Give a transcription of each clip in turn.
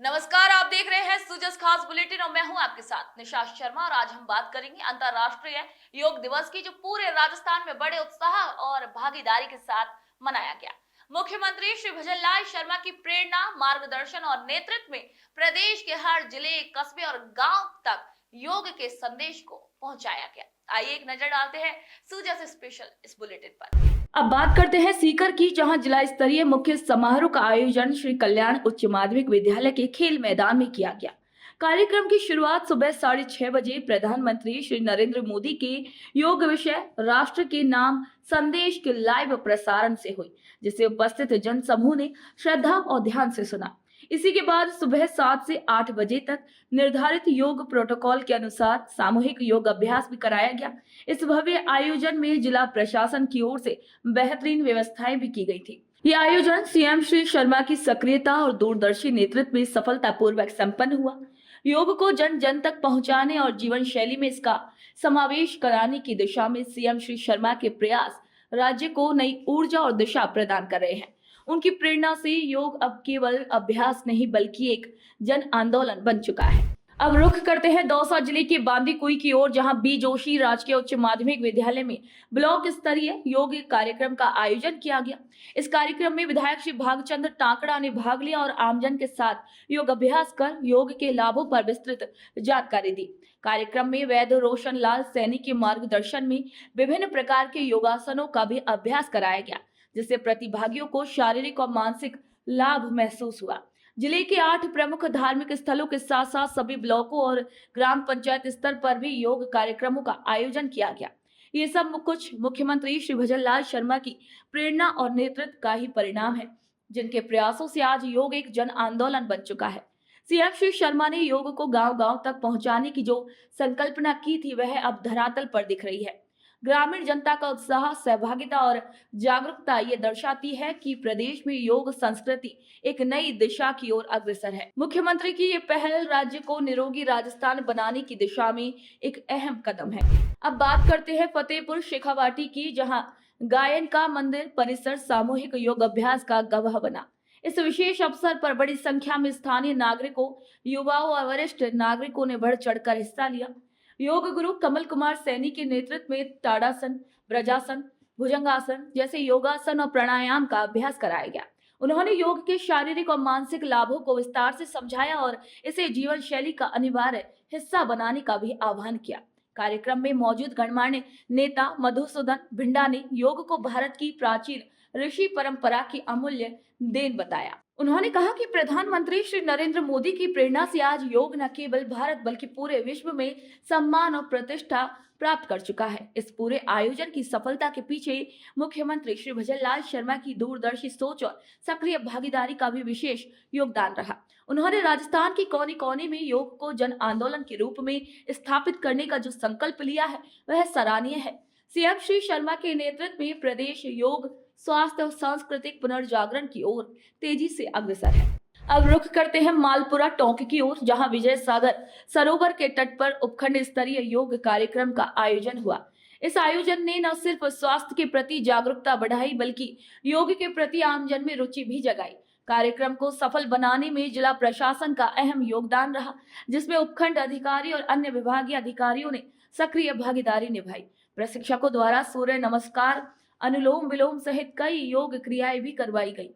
नमस्कार, आप देख रहे हैं सुजस खास बुलेटिन और मैं हूं आपके साथ निशा शर्मा। और आज हम बात करेंगे अंतर्राष्ट्रीय योग दिवस की, जो पूरे राजस्थान में बड़े उत्साह और भागीदारी के साथ मनाया गया। मुख्यमंत्री श्री भजनलाल शर्मा की प्रेरणा, मार्गदर्शन और नेतृत्व में प्रदेश के हर जिले, कस्बे और गांव तक योग के संदेश को पहुंचाया गया। आइए एक नजर डालते हैं सुजस स्पेशल इस बुलेटिन पर। अब बात करते हैं सीकर की, जहां जिला स्तरीय मुख्य समारोह का आयोजन श्री कल्याण उच्च माध्यमिक विद्यालय के खेल मैदान में किया गया। कार्यक्रम की शुरुआत सुबह 6:30 बजे प्रधानमंत्री श्री नरेंद्र मोदी के योग विषय राष्ट्र के नाम संदेश के लाइव प्रसारण से हुई, जिसे उपस्थित जन समूह ने श्रद्धा और ध्यान से सुना। इसी के बाद सुबह 7 से 8 बजे तक निर्धारित योग प्रोटोकॉल के अनुसार सामूहिक योग अभ्यास भी कराया गया। इस भव्य आयोजन में जिला प्रशासन की ओर से बेहतरीन व्यवस्थाएं भी की गई थी। ये आयोजन सीएम श्री शर्मा की सक्रियता और दूरदर्शी नेतृत्व में सफलतापूर्वक संपन्न हुआ। योग को जन जन तक पहुंचाने और जीवन शैली में इसका समावेश कराने की दिशा में सीएम श्री शर्मा के प्रयास राज्य को नई ऊर्जा और दिशा प्रदान कर रहे हैं। उनकी प्रेरणा से योग अब केवल अभ्यास नहीं बल्कि एक जन आंदोलन बन चुका है। अब रुख करते हैं दौसा जिले के बांदीकुई की ओर, जहां बी जोशी राजकीय उच्च माध्यमिक विद्यालय में ब्लॉक स्तरीय योग कार्यक्रम का आयोजन किया गया। इस कार्यक्रम में विधायक श्री भागचंद्र टांकड़ा ने भाग लिया और आमजन के साथ योग अभ्यास कर योग के लाभों पर विस्तृत जानकारी दी। कार्यक्रम में वैद्य रोशन लाल सैनी के मार्गदर्शन में विभिन्न प्रकार के योगासनों का भी अभ्यास कराया गया, जिससे प्रतिभागियों को शारीरिक और मानसिक लाभ महसूस हुआ। जिले के 8 प्रमुख धार्मिक स्थलों के साथ साथ सभी ब्लॉकों और ग्राम पंचायत स्तर पर भी योग कार्यक्रमों का आयोजन किया गया। ये सब कुछ मुख्यमंत्री श्री भजनलाल शर्मा की प्रेरणा और नेतृत्व का ही परिणाम है, जिनके प्रयासों से आज योग एक जन आंदोलन बन चुका है। सीएम श्री शर्मा ने योग को गांव-गांव तक पहुंचाने की जो संकल्पना की थी, वह अब धरातल पर दिख रही है। ग्रामीण जनता का उत्साह, सहभागिता और जागरूकता ये दर्शाती है कि प्रदेश में योग संस्कृति एक नई दिशा की ओर अग्रसर है। मुख्यमंत्री की ये पहल राज्य को निरोगी राजस्थान बनाने की दिशा में एक अहम कदम है। अब बात करते हैं फतेहपुर शेखावाटी की, जहां गायन का मंदिर परिसर सामूहिक योग अभ्यास का गवाह बना। इस विशेष अवसर पर बड़ी संख्या में स्थानीय नागरिकों, युवाओं और वरिष्ठ नागरिकों ने बढ़ चढ़कर हिस्सा लिया। योग गुरु कमल कुमार सैनी के नेतृत्व में ताड़ासन, ब्रजासन, भुजंगासन जैसे योगासन और प्राणायाम का अभ्यास कराया गया। उन्होंने योग के शारीरिक और मानसिक लाभों को विस्तार से समझाया और इसे जीवन शैली का अनिवार्य हिस्सा बनाने का भी आह्वान किया। कार्यक्रम में मौजूद गणमान्य नेता मधुसूदन भिंडा ने योग को भारत की प्राचीन ऋषि परंपरा की अमूल्य देन बताया। उन्होंने कहा कि प्रधानमंत्री श्री नरेंद्र मोदी की प्रेरणा से आज योग न केवल भारत बल्कि पूरे विश्व में सम्मान और प्रतिष्ठा प्राप्त कर चुका है। इस पूरे आयोजन की सफलता के पीछे मुख्यमंत्री श्री भजनलाल शर्मा की दूरदर्शी सोच और सक्रिय भागीदारी का भी विशेष योगदान रहा। उन्होंने राजस्थान के कोने कोने में योग को जन आंदोलन के रूप में स्थापित करने का जो संकल्प लिया है, वह सराहनीय है। सीएम श्री शर्मा के नेतृत्व में प्रदेश योग, स्वास्थ्य और सांस्कृतिक पुनर्जागरण की ओर तेजी से अग्रसर है। अब रुख करते हैं मालपुरा टोंक की ओर, जहां विजय सागर सरोवर के तट पर उपखंड स्तरीय योग कार्यक्रम का आयोजन हुआ। इस आयोजन ने न सिर्फ स्वास्थ्य के प्रति जागरूकता बढ़ाई बल्कि योग के प्रति आमजन में रुचि भी जगाई। कार्यक्रम को सफल बनाने में जिला प्रशासन का अहम योगदान रहा, जिसमें उपखंड अधिकारी और अन्य विभागीय अधिकारियों ने सक्रिय भागीदारी निभाई। प्रशिक्षकों द्वारा सूर्य नमस्कार, अनुलोम विलोम सहित कई योग क्रियाएं भी करवाई गई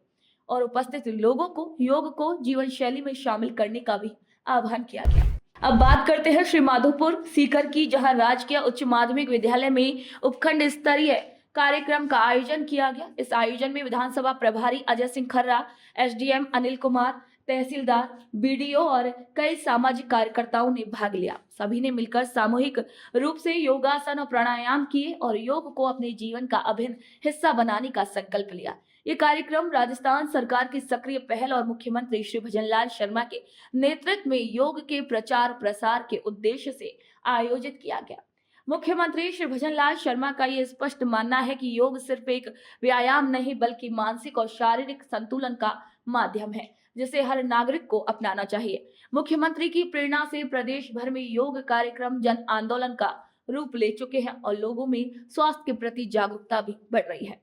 और उपस्थित लोगों को योग को जीवन शैली में शामिल करने का भी आह्वान किया गया। अब बात करते हैं श्री माधोपुर सीकर की, जहां राजकीय उच्च माध्यमिक विद्यालय में उपखंड स्तरीय कार्यक्रम का आयोजन किया गया। इस आयोजन में विधानसभा प्रभारी अजय सिंह खर्रा, एसडीएम अनिल कुमार, तहसीलदार, बीडीओ और कई सामाजिक कार्यकर्ताओं ने भाग लिया। सभी ने मिलकर सामूहिक रूप से योगासन और प्राणायाम किए और योग को अपने जीवन का अभिन्न हिस्सा बनाने का संकल्प लिया। ये कार्यक्रम राजस्थान सरकार की सक्रिय पहल और मुख्यमंत्री श्री भजनलाल शर्मा के नेतृत्व में योग के प्रचार प्रसार के उद्देश्य से आयोजित किया गया। मुख्यमंत्री श्री भजनलाल शर्मा का ये स्पष्ट मानना है कि योग सिर्फ एक व्यायाम नहीं बल्कि मानसिक और शारीरिक संतुलन का माध्यम है, जिसे हर नागरिक को अपनाना चाहिए। मुख्यमंत्री की प्रेरणा से प्रदेश भर में योग कार्यक्रम जन आंदोलन का रूप ले चुके हैं और लोगों में स्वास्थ्य के प्रति जागरूकता भी बढ़ रही है।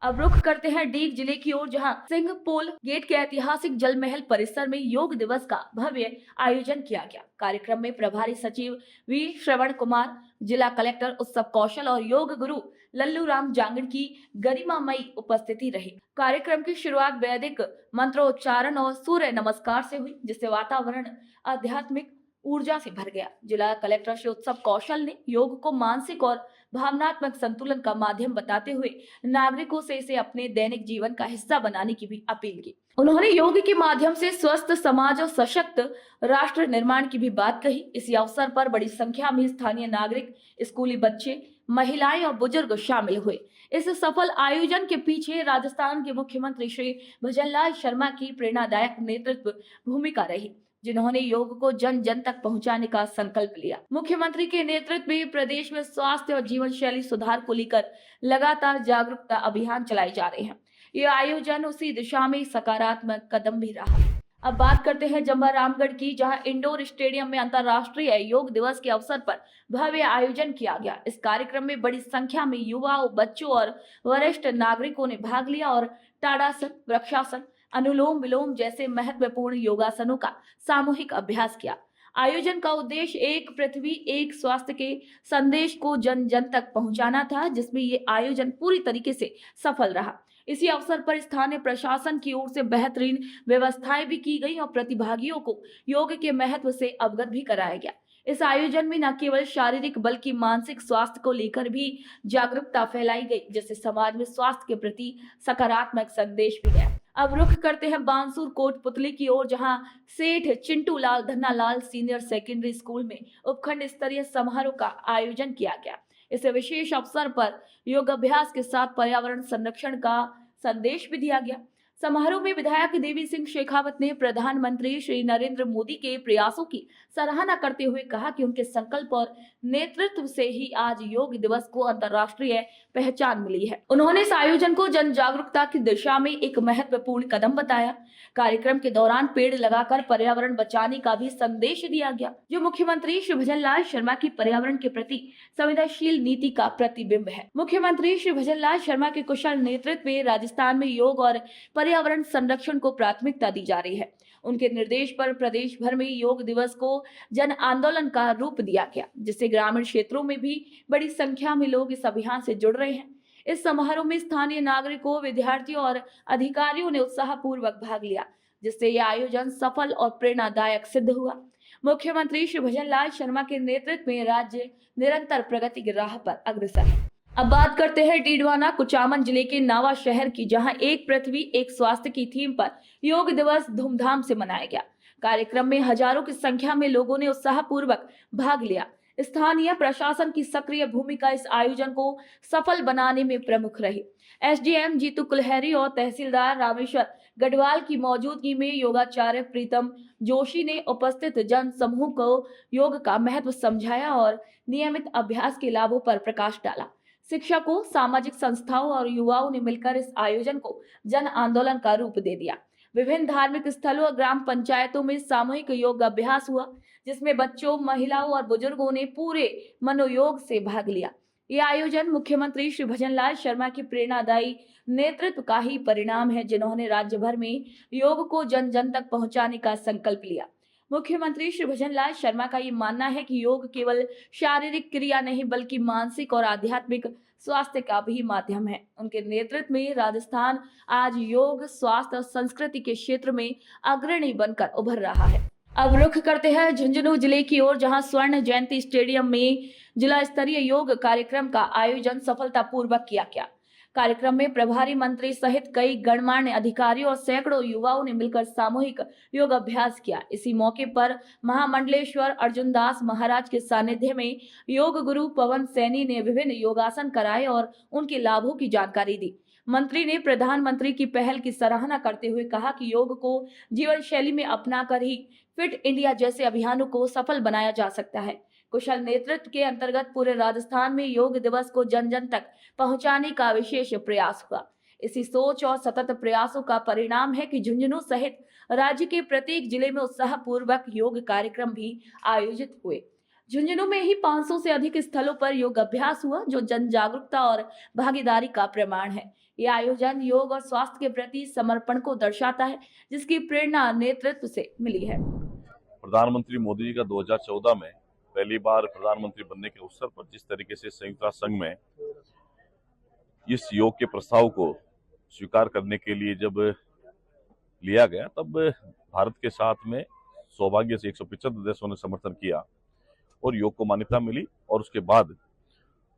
अब रुख करते हैं डीग जिले की ओर, जहां सिंह पोल गेट के ऐतिहासिक जल महल परिसर में योग दिवस का भव्य आयोजन किया गया। कार्यक्रम में प्रभारी सचिव वी श्रवण कुमार, जिला कलेक्टर उत्सव कौशल और योग गुरु लल्लू राम जांगड़ की गरिमामयी उपस्थिति रही। कार्यक्रम की शुरुआत वैदिक मंत्रोच्चारण और सूर्य नमस्कार से हुई, जिससे वातावरण आध्यात्मिक ऊर्जा से भर गया। जिला कलेक्टर श्री उत्सव कौशल ने योग को मानसिक और भावनात्मक संतुलन का माध्यम बताते हुए नागरिकों से इसे अपने दैनिक जीवन का हिस्सा बनाने की भी अपील की। उन्होंने योग के माध्यम से स्वस्थ समाज और सशक्त राष्ट्र निर्माण की भी बात कही। इसी अवसर पर बड़ी संख्या में स्थानीय नागरिक, स्कूली बच्चे, महिलाएं और बुजुर्ग शामिल हुए। इस सफल आयोजन के पीछे राजस्थान के मुख्यमंत्री श्री भजनलाल शर्मा की प्रेरणादायक नेतृत्व भूमिका रही, जिन्होंने योग को जन जन तक पहुंचाने का संकल्प लिया। मुख्यमंत्री के नेतृत्व में प्रदेश में स्वास्थ्य और जीवन शैली सुधार को लेकर लगातार जागरूकता अभियान चलाए जा रहे हैं। ये आयोजन उसी दिशा में सकारात्मक कदम भी रहा। अब बात करते हैं जम्बा रामगढ़ की, जहां इंडोर स्टेडियम में अंतर्राष्ट्रीय योग दिवस के अवसर पर भव्य आयोजन किया गया। इस कार्यक्रम में बड़ी संख्या में युवाओं, बच्चों और वरिष्ठ नागरिकों ने भाग लिया और ताड़ासन, वृक्षासन, अनुलोम विलोम जैसे महत्वपूर्ण योगासनों का सामूहिक अभ्यास किया। आयोजन का उद्देश्य एक पृथ्वी एक स्वास्थ्य के संदेश को जन जन तक पहुंचाना था, जिसमें ये आयोजन पूरी तरीके से सफल रहा। इसी अवसर पर स्थानीय प्रशासन की ओर से बेहतरीन व्यवस्थाएं भी की गई और प्रतिभागियों को योग के महत्व से अवगत भी कराया गया। इस आयोजन में न केवल शारीरिक बल्कि मानसिक स्वास्थ्य को लेकर भी जागरूकता फैलाई गई, जिससे समाज में स्वास्थ्य के प्रति सकारात्मक संदेश भी गया। अब रुख करते हैं बांसुर कोटपुतली की ओर, जहां सेठ चिंटू लाल धन्नालाल सीनियर सेकेंडरी स्कूल में उपखंड स्तरीय समारोह का आयोजन किया गया। इस विशेष अवसर पर योग अभ्यास के साथ पर्यावरण संरक्षण का संदेश भी दिया गया। समारोह में विधायक देवी सिंह शेखावत ने प्रधानमंत्री श्री नरेंद्र मोदी के प्रयासों की सराहना करते हुए कहा कि उनके संकल्प और नेतृत्व से ही आज योग दिवस को अंतर्राष्ट्रीय पहचान मिली है। उन्होंने इस आयोजन को जन जागरूकता की दिशा में एक महत्वपूर्ण कदम बताया। कार्यक्रम के दौरान पेड़ लगाकर पर्यावरण बचाने का भी संदेश दिया गया, जो मुख्यमंत्री श्री भजनलाल शर्मा की पर्यावरण के प्रति संवेदनशील नीति का प्रतिबिंब है। मुख्यमंत्री श्री भजनलाल शर्मा के कुशल नेतृत्व में राजस्थान में योग और पर्यावरण संरक्षण को प्राथमिकता दी जा रही है। उनके निर्देश पर प्रदेश भर में योग दिवस को जन आंदोलन का रूप दिया गया, जिससे ग्रामीण क्षेत्रों में भी बड़ी संख्या में लोग इस अभियान से जुड़ रहे हैं। इस समारोह में स्थानीय नागरिकों, विद्यार्थियों और अधिकारियों ने उत्साहपूर्वक भाग लिया, जिससे यह आयोजन सफल और प्रेरणादायक सिद्ध हुआ। मुख्यमंत्री श्री भजनलाल शर्मा के नेतृत्व में राज्य निरंतर प्रगति की राह पर अग्रसर है। अब बात करते हैं डीडवाना कुचामन जिले के नावा शहर की, जहां एक पृथ्वी एक स्वास्थ्य की थीम पर योग दिवस धूमधाम से मनाया गया। कार्यक्रम में हजारों की संख्या में लोगों ने उत्साहपूर्वक भाग लिया। स्थानीय प्रशासन की सक्रिय भूमिका इस आयोजन को सफल बनाने में प्रमुख रही। एसडीएम जीतू कुलहरी और तहसीलदार रामेश्वर गढ़वाल की मौजूदगी में योगाचार्य प्रीतम जोशी ने उपस्थित जन समूह को योग का महत्व समझाया और नियमित अभ्यास के लाभों पर प्रकाश डाला। शिक्षकों, सामाजिक संस्थाओं और युवाओं ने मिलकर इस आयोजन को जन आंदोलन का रूप दे दिया। विभिन्न धार्मिक स्थलों और ग्राम पंचायतों में सामूहिक योग अभ्यास हुआ, जिसमें बच्चों, महिलाओं और बुजुर्गों ने पूरे मनोयोग से भाग लिया। यह आयोजन मुख्यमंत्री श्री भजनलाल शर्मा की प्रेरणादायी नेतृत्व का ही परिणाम है, जिन्होंने राज्य भर में योग को जन जन तक पहुंचाने का संकल्प लिया। मुख्यमंत्री श्री भजनलाल शर्मा का ये मानना है कि योग केवल शारीरिक क्रिया नहीं बल्कि मानसिक और आध्यात्मिक स्वास्थ्य का भी माध्यम है। उनके नेतृत्व में राजस्थान आज योग, स्वास्थ्य और संस्कृति के क्षेत्र में अग्रणी बनकर उभर रहा है। अब रुख करते हैं झुंझुनू जिले की ओर, जहां स्वर्ण जयंती स्टेडियम में जिला स्तरीय योग कार्यक्रम का आयोजन सफलतापूर्वक किया गया। कार्यक्रम में प्रभारी मंत्री सहित कई गणमान्य अधिकारियों और सैकड़ों युवाओं ने मिलकर सामूहिक योग अभ्यास किया। इसी मौके पर महामंडलेश्वर अर्जुन दास महाराज के सानिध्य में योग गुरु पवन सैनी ने विभिन्न योगासन कराए और उनके लाभों की जानकारी दी। मंत्री ने प्रधानमंत्री की पहल की सराहना करते हुए कहा कि योग को जीवन शैली में अपनाकर ही फिट इंडिया जैसे अभियानों को सफल बनाया जा सकता है। कुशल नेतृत्व के अंतर्गत पूरे राजस्थान में योग दिवस को जन जन तक पहुंचाने का विशेष प्रयास हुआ। इसी सोच और सतत प्रयासों का परिणाम है कि झुंझुनू सहित राज्य के प्रत्येक जिले में उत्साहपूर्वक योग कार्यक्रम भी आयोजित हुए। झुंझुनू में ही 500 से अधिक स्थलों पर योग अभ्यास हुआ, जो जन जागरूकता और भागीदारी का प्रमाण है। यह आयोजन योग और स्वास्थ्य के प्रति समर्पण को दर्शाता है, जिसकी प्रेरणा नेतृत्व से मिली है। प्रधानमंत्री मोदी जी का 2014 में पहली बार प्रधानमंत्री बनने के अवसर पर जिस तरीके से संयुक्त राष्ट्र संघ में इस योग के प्रस्ताव को स्वीकार करने के लिए जब लिया गया, तब भारत के साथ में सौभाग्य से 175 देशों ने समर्थन किया और योग को मान्यता मिली। और उसके बाद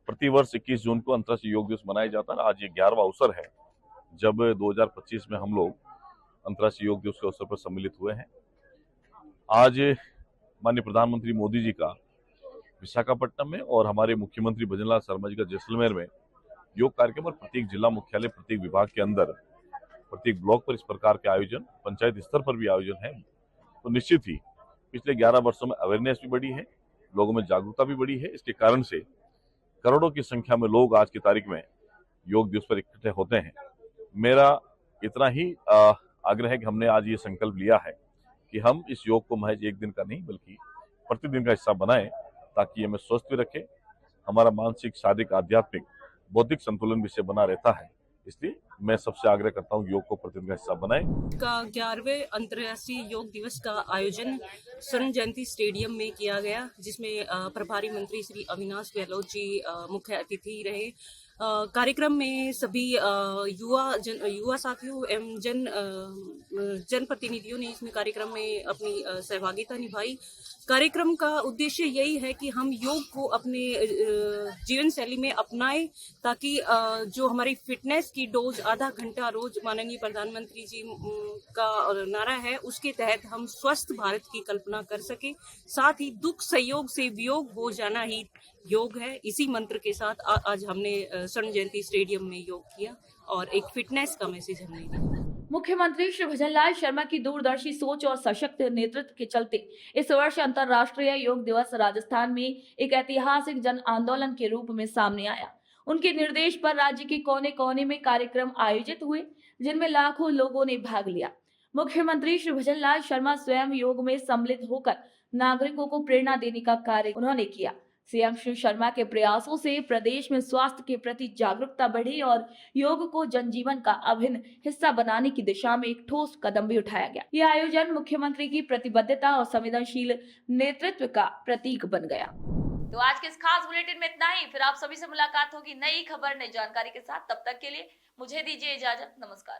प्रतिवर्ष 21 जून को अंतर्राष्ट्रीय योग दिवस मनाया जाता है। आज ये 11वां अवसर है जब 2025 में हम लोग अंतर्राष्ट्रीय योग दिवस के अवसर पर सम्मिलित हुए हैं। आज माननीय प्रधानमंत्री मोदी जी का विशाखापट्टनम में और हमारे मुख्यमंत्री भजनलाल शर्मा जी का जैसलमेर में योग कार्यक्रम और प्रत्येक जिला मुख्यालय, प्रत्येक विभाग के अंदर, प्रत्येक ब्लॉक पर इस प्रकार के आयोजन, पंचायत स्तर पर भी आयोजन है। तो निश्चित ही पिछले 11 वर्षों में अवेयरनेस भी बढ़ी है, लोगों में जागरूकता भी बढ़ी है। इसके कारण से करोड़ों की संख्या में लोग आज की तारीख में योग दिवस पर इकट्ठे होते हैं। मेरा इतना ही आग्रह है कि हमने आज ये संकल्प लिया है कि हम इस योग को महज एक दिन का नहीं बल्कि प्रतिदिन का हिस्सा बनाएं, ताकि हमें स्वस्थ भी रखे, हमारा मानसिक, शारीरिक, आध्यात्मिक, बौद्धिक संतुलन भी से बना रहता है। इसलिए मैं सबसे आग्रह करता हूँ योग को प्रतिदिन का हिस्सा बनाएं। का 11वें अंतर्राष्ट्रीय योग दिवस का आयोजन स्वर्ण जयंती स्टेडियम में किया गया, जिसमें प्रभारी मंत्री श्री अविनाश गहलोत जी मुख्य अतिथि रहे। कार्यक्रम में सभी युवा साथियों एवं जनप्रतिनिधियों ने इसमें कार्यक्रम में अपनी सहभागिता निभाई। कार्यक्रम का उद्देश्य यही है कि हम योग को अपने जीवन शैली में अपनाएं, ताकि जो हमारी फिटनेस की डोज आधा घंटा रोज माननीय प्रधानमंत्री जी का नारा है, उसके तहत हम स्वस्थ भारत की कल्पना कर सके। साथ ही दुख संयोग से वियोग हो जाना ही योग है। इसी मंत्र के साथ आज हमने स्वर्ण जयंती स्टेडियम में योग किया और एक फिटनेस का मैसेज हमने दिया। मुख्यमंत्री श्री भजनलाल शर्मा की दूरदर्शी सोच और सशक्त नेतृत्व के चलते इस वर्ष अंतर्राष्ट्रीय योग दिवस राजस्थान में एक ऐतिहासिक जन आंदोलन के रूप में सामने आया। उनके निर्देश पर राज्य के कोने कोने में कार्यक्रम आयोजित हुए, जिनमें लाखों लोगों ने भाग लिया। मुख्यमंत्री श्री भजनलाल शर्मा स्वयं योग में सम्मिलित होकर नागरिकों को प्रेरणा देने का कार्य उन्होंने किया। सीएम श्री शर्मा के प्रयासों से प्रदेश में स्वास्थ्य के प्रति जागरूकता बढ़ी और योग को जनजीवन का अभिन्न हिस्सा बनाने की दिशा में एक ठोस कदम भी उठाया गया। यह आयोजन मुख्यमंत्री की प्रतिबद्धता और संवेदनशील नेतृत्व का प्रतीक बन गया। तो आज के इस खास बुलेटिन में इतना ही। फिर आप सभी से मुलाकात होगी नई खबर, नई जानकारी के साथ। तब तक के लिए मुझे दीजिए इजाजत। नमस्कार।